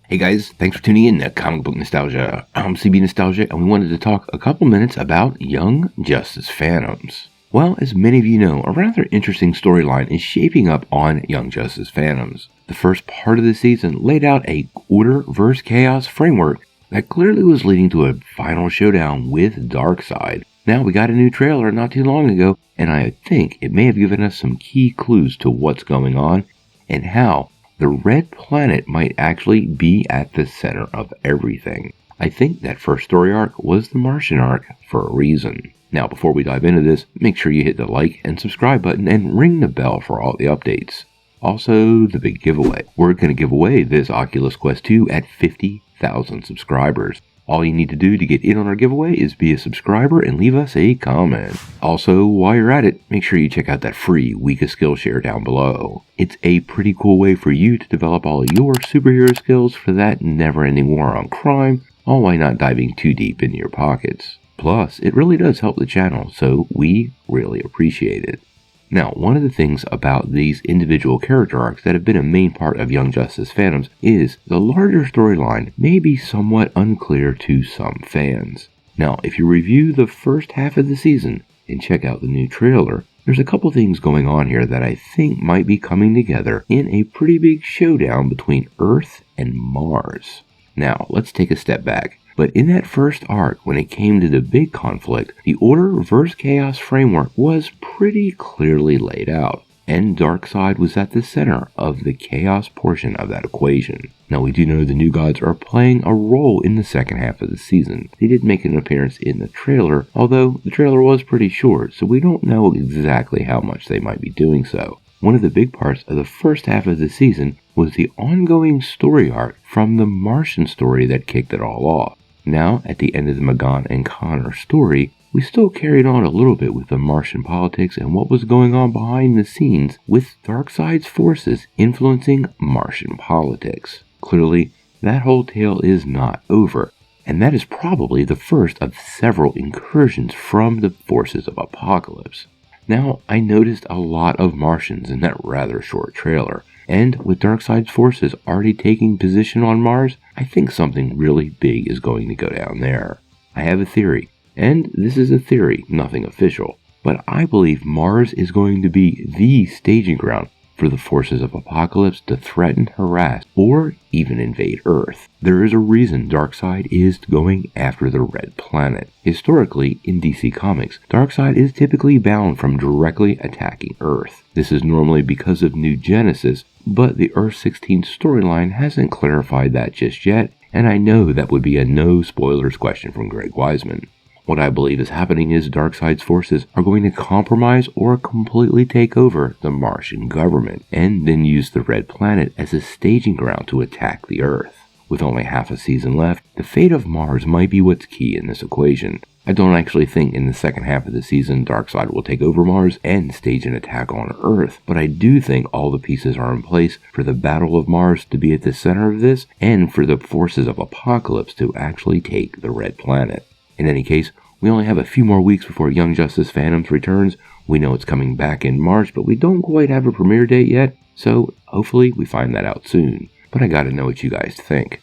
Hey guys, thanks for tuning in to Comic Book Nostalgia. I'm CB Nostalgia, and we wanted to talk a couple minutes about Young Justice Phantoms. Well, as many of you know, a rather interesting storyline is shaping up on Young Justice Phantoms. The first part of the season laid out a order versus chaos framework that clearly was leading to a final showdown with Darkseid. Now, we got a new trailer not too long ago, and I think it may have given us some key clues to what's going on and how the Red Planet might actually be at the center of everything. I think that first story arc was the Martian arc for a reason. Now, before we dive into this, make sure you hit the like and subscribe button and ring the bell for all the updates. Also, the big giveaway. We're going to give away this Oculus Quest 2 at 50,000 subscribers. All you need to do to get in on our giveaway is be a subscriber and leave us a comment. Also, while you're at it, make sure you check out that free Week of Skillshare down below. It's a pretty cool way for you to develop all your superhero skills for that never-ending war on crime, all while not diving too deep into your pockets. Plus, it really does help the channel, so we really appreciate it. Now, one of the things about these individual character arcs that have been a main part of Young Justice Phantoms is the larger storyline may be somewhat unclear to some fans. Now, if you review the first half of the season and check out the new trailer, there's a couple things going on here that I think might be coming together in a pretty big showdown between Earth and Mars. Now, let's take a step back. But in that first arc, when it came to the big conflict, the Order vs. Chaos framework was pretty clearly laid out, and Darkseid was at the center of the chaos portion of that equation. Now, we do know the New Gods are playing a role in the second half of the season. They did make an appearance in the trailer, although the trailer was pretty short, so we don't know exactly how much they might be doing so. One of the big parts of the first half of the season was the ongoing story arc from the Martian story that kicked it all off. Now, at the end of the Magan and Connor story, we still carried on a little bit with the Martian politics and what was going on behind the scenes with Darkseid's forces influencing Martian politics. Clearly, that whole tale is not over, and that is probably the first of several incursions from the forces of Apocalypse. Now, I noticed a lot of Martians in that rather short trailer, and with Darkseid's forces already taking position on Mars, I think something really big is going to go down there. I have a theory, and this is a theory, nothing official, but I believe Mars is going to be the staging ground for the forces of Apocalypse to threaten, harass, or even invade Earth. There is a reason Darkseid is going after the Red Planet. Historically, in DC Comics, Darkseid is typically banned from directly attacking Earth. This is normally because of New Genesis, but the Earth-16 storyline hasn't clarified that just yet, and I know that would be a no spoilers question from Greg Weisman. What I believe is happening is Darkseid's forces are going to compromise or completely take over the Martian government, and then use the Red Planet as a staging ground to attack the Earth. With only half a season left, the fate of Mars might be what's key in this equation. I don't actually think in the second half of the season Darkseid will take over Mars and stage an attack on Earth, but I do think all the pieces are in place for the Battle of Mars to be at the center of this, and for the forces of Apocalypse to actually take the Red Planet. In any case, we only have a few more weeks before Young Justice Phantoms returns. We know it's coming back in March, but we don't quite have a premiere date yet, so hopefully we find that out soon. But I gotta know what you guys think.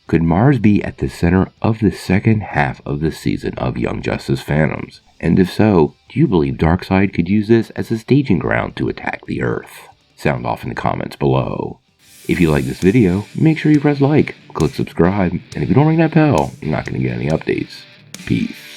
Could Mars be at the center of the second half of the season of Young Justice Phantoms? And if so, do you believe Darkseid could use this as a staging ground to attack the Earth? Sound off in the comments below. If you like this video, make sure you press like, click subscribe, and if you don't ring that bell, you're not going to get any updates. Peace.